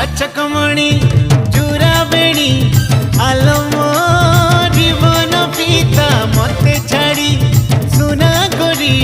चकमणि चूरा बेणी आलो मो जीवन पिता मते छाड़ी सुना करी